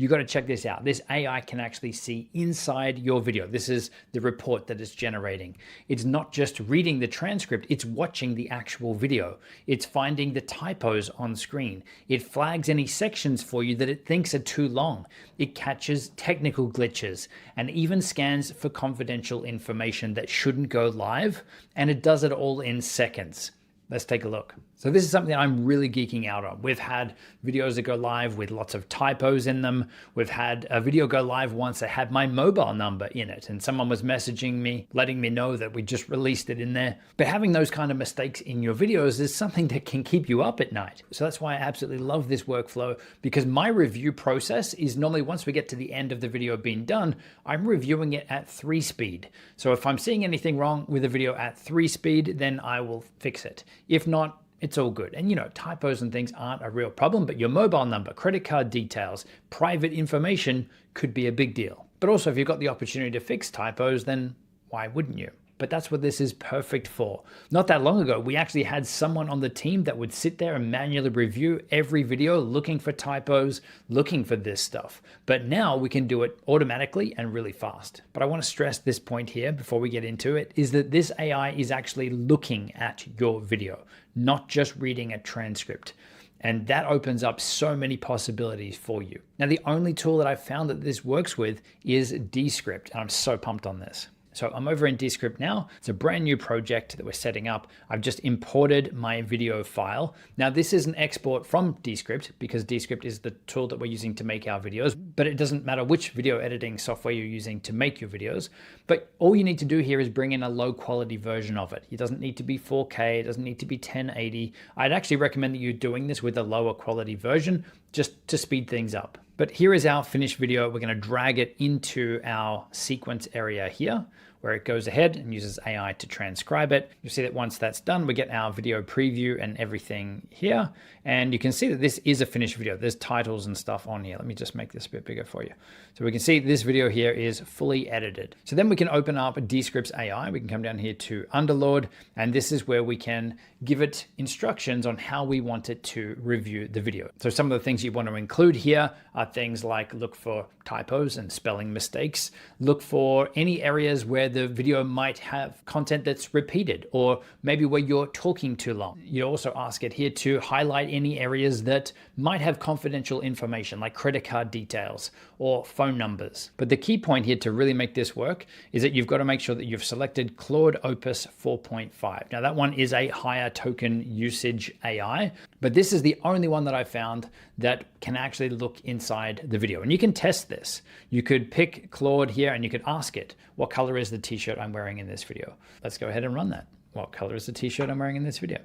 You got to check this out. This AI can actually see inside your video. This is the report that it's generating. It's not just reading the transcript, it's watching the actual video. It's finding the typos on screen. It flags any sections for you that it thinks are too long. It catches technical glitches and even scans for confidential information that shouldn't go live, and it does it all in seconds. Let's take a look. So this is something that I'm really geeking out on. We've had videos that go live with lots of typos in them. We've had a video go live once that had my mobile number in it, and someone was messaging me, letting me know that we just released it in there. But having those kind of mistakes in your videos is something that can keep you up at night. So that's why I absolutely love this workflow, because my review process is normally once we get to the end of the video being done, I'm reviewing it at 3 speed. So if I'm seeing anything wrong with a video at 3 speed, then I will fix it. If not, it's all good. And typos and things aren't a real problem, but your mobile number, credit card details, private information could be a big deal. But also if you've got the opportunity to fix typos, then why wouldn't you? But that's what this is perfect for. Not that long ago, we actually had someone on the team that would sit there and manually review every video, looking for typos, looking for this stuff. But now we can do it automatically and really fast. But I want to stress this point here before we get into it, is that this AI is actually looking at your video, not just reading a transcript. And that opens up so many possibilities for you. Now, the only tool that I've found that this works with is Descript, and I'm so pumped on this. So I'm over in Descript now. It's a brand new project that we're setting up. I've just imported my video file. Now this is an export from Descript because Descript is the tool that we're using to make our videos, but it doesn't matter which video editing software you're using to make your videos. But all you need to do here is bring in a low quality version of it. It doesn't need to be 4K, it doesn't need to be 1080. I'd actually recommend that you're doing this with a lower quality version just to speed things up. But here is our finished video. We're going to drag it into our sequence area here, where it goes ahead and uses AI to transcribe it. You'll see that once that's done, we get our video preview and everything here. And you can see that this is a finished video. There's titles and stuff on here. Let me just make this a bit bigger for you. So we can see this video here is fully edited. So then we can open up Descript's AI. We can come down here to Underlord, and this is where we can give it instructions on how we want it to review the video. So some of the things you want to include here are things like look for typos and spelling mistakes, look for any areas where the video might have content that's repeated, or maybe where you're talking too long. You also ask it here to highlight any areas that might have confidential information like credit card details or phone numbers. But the key point here to really make this work is that you've got to make sure that you've selected Claude Opus 4.5. Now that one is a higher token usage AI, but this is the only one that I found that can actually look inside the video. And you can test this. You could pick Claude here and you could ask it, what color is the t-shirt I'm wearing in this video? Let's go ahead and run that. What color is the t-shirt I'm wearing in this video?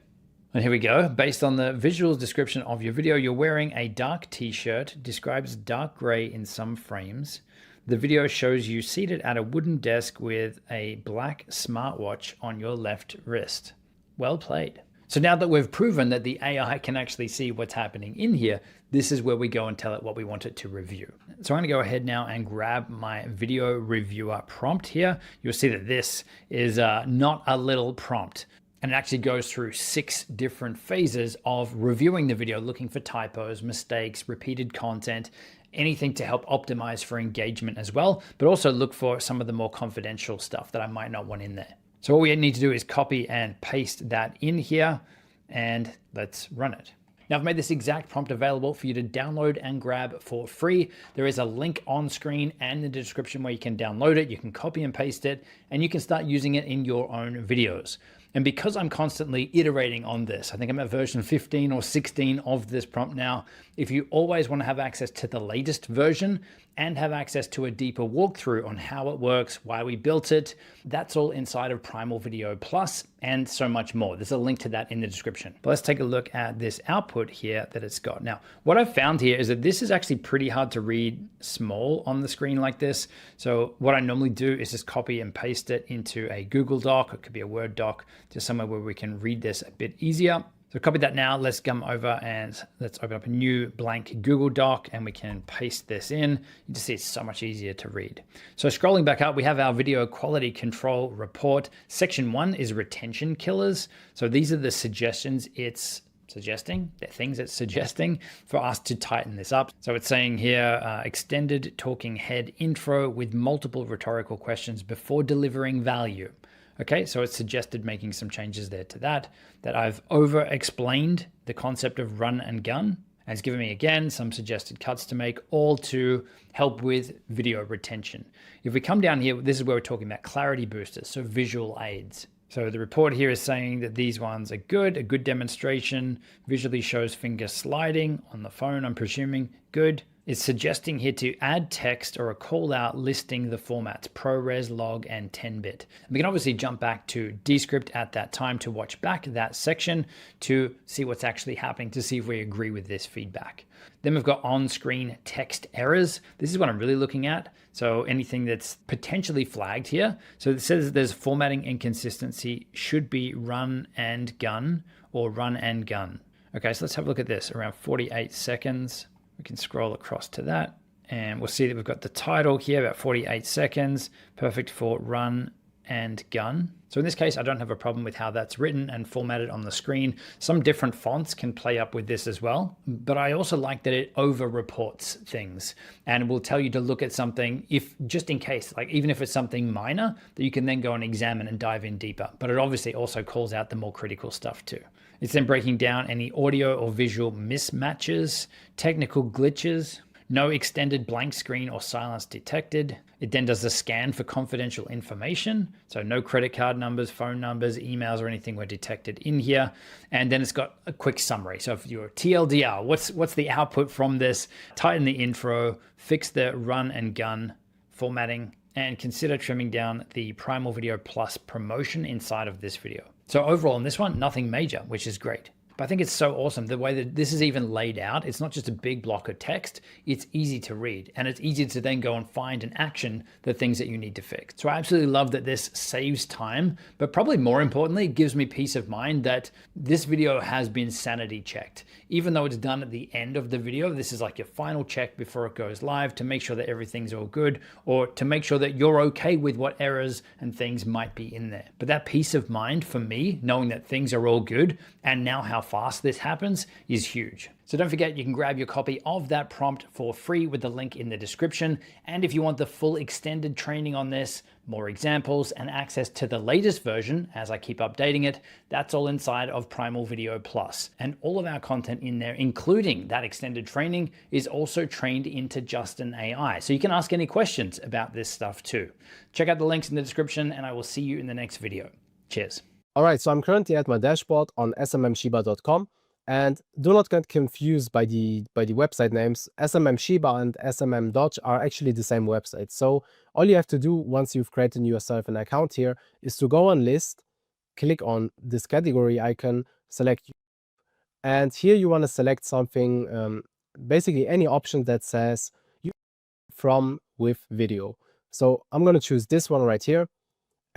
And here we go. Based on the visual description of your video, you're wearing a dark t-shirt, describes dark gray in some frames. The video shows you seated at a wooden desk with a black smartwatch on your left wrist. Well played. So now that we've proven that the AI can actually see what's happening in here, this is where we go and tell it what we want it to review. So I'm going to go ahead now and grab my video reviewer prompt here. You'll see that this is not a little prompt. And it actually goes through 6 different phases of reviewing the video, looking for typos, mistakes, repeated content, anything to help optimize for engagement as well, but also look for some of the more confidential stuff that I might not want in there. So what we need to do is copy and paste that in here, and let's run it. Now I've made this exact prompt available for you to download and grab for free. There is a link on screen and in the description where you can download it, you can copy and paste it, and you can start using it in your own videos. And because I'm constantly iterating on this, I think I'm at version 15 or 16 of this prompt now. If you always want to have access to the latest version and have access to a deeper walkthrough on how it works, why we built it, that's all inside of Primal Video Plus and so much more. There's a link to that in the description. But let's take a look at this output here that it's got. Now, what I've found here is that this is actually pretty hard to read small on the screen like this. So what I normally do is just copy and paste it into a Google Doc. It could be a Word doc, just somewhere where we can read this a bit easier. So copy that now. Let's come over and let's open up a new blank Google Doc and we can paste this in. You just see it's so much easier to read. So scrolling back up, we have our video quality control report. Section 1 is retention killers. So these are the suggestions it's suggesting, the things it's suggesting for us to tighten this up. So it's saying here, extended talking head intro with multiple rhetorical questions before delivering value. Okay, so it's suggested making some changes there to that I've over explained the concept of run and gun. And it's given me again some suggested cuts to make, all to help with video retention. If we come down here, this is where we're talking about clarity boosters, so visual aids. So the report here is saying that these ones are good, a good demonstration, visually shows finger sliding on the phone, I'm presuming, good. It's suggesting here to add text or a call out listing the formats ProRes, log, and 10-bit. We can obviously jump back to Descript at that time to watch back that section to see what's actually happening, to see if we agree with this feedback. Then we've got on-screen text errors. This is what I'm really looking at. So anything that's potentially flagged here. So it says there's formatting inconsistency, should be run and gun or run and gun. Okay, so let's have a look at this, around 48 seconds. We can scroll across to that and we'll see that we've got the title here, about 48 seconds, perfect for run and gun. So in this case, I don't have a problem with how that's written and formatted on the screen. Some different fonts can play up with this as well, but I also like that it over reports things and will tell you to look at something if, just in case, like even if it's something minor, that you can then go and examine and dive in deeper. But it obviously also calls out the more critical stuff too. It's then breaking down any audio or visual mismatches, technical glitches, no extended blank screen or silence detected. It then does a scan for confidential information. So no credit card numbers, phone numbers, emails, or anything were detected in here. And then it's got a quick summary. So if you're TLDR, what's the output from this? Tighten the intro, fix the run and gun formatting, and consider trimming down the Primal Video Plus promotion inside of this video. So overall in this one, nothing major, which is great. But I think it's so awesome the way that this is even laid out. It's not just a big block of text, it's easy to read and it's easy to then go and find and action the things that you need to fix. So I absolutely love that this saves time, but probably more importantly, it gives me peace of mind that this video has been sanity checked. Even though it's done at the end of the video, this is like your final check before it goes live to make sure that everything's all good or to make sure that you're okay with what errors and things might be in there. But that peace of mind for me, knowing that things are all good and now how fast this happens is huge. So don't forget, you can grab your copy of that prompt for free with the link in the description. And if you want the full extended training on this, more examples and access to the latest version as I keep updating it, that's all inside of Primal Video Plus. And all of our content in there, including that extended training, is also trained into Justin AI. So you can ask any questions about this stuff too. Check out the links in the description and I will see you in the next video. Cheers. All right, so I'm currently at my dashboard on smmshiba.com, and do not get confused by the website names. SMM Shiba and SMM Dodge are actually the same website. So all you have to do once you've created yourself an account here is to go on list, click on this category icon, select, and here you want to select something, basically any option that says from with video. So I'm going to choose this one right here.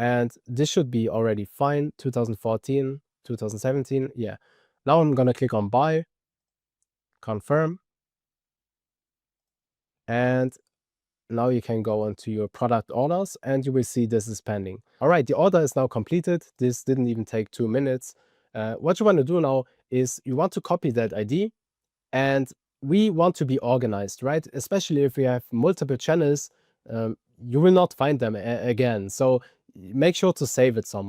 And this should be already fine, 2014, 2017, yeah. Now I'm gonna click on buy, confirm, and now you can go onto your product orders and you will see this is pending. All right, the order is now completed. This didn't even take 2 minutes. What you want to do now is you want to copy that ID and we want to be organized, right? Especially if we have multiple channels, you will not find them again. So make sure to save it somewhere.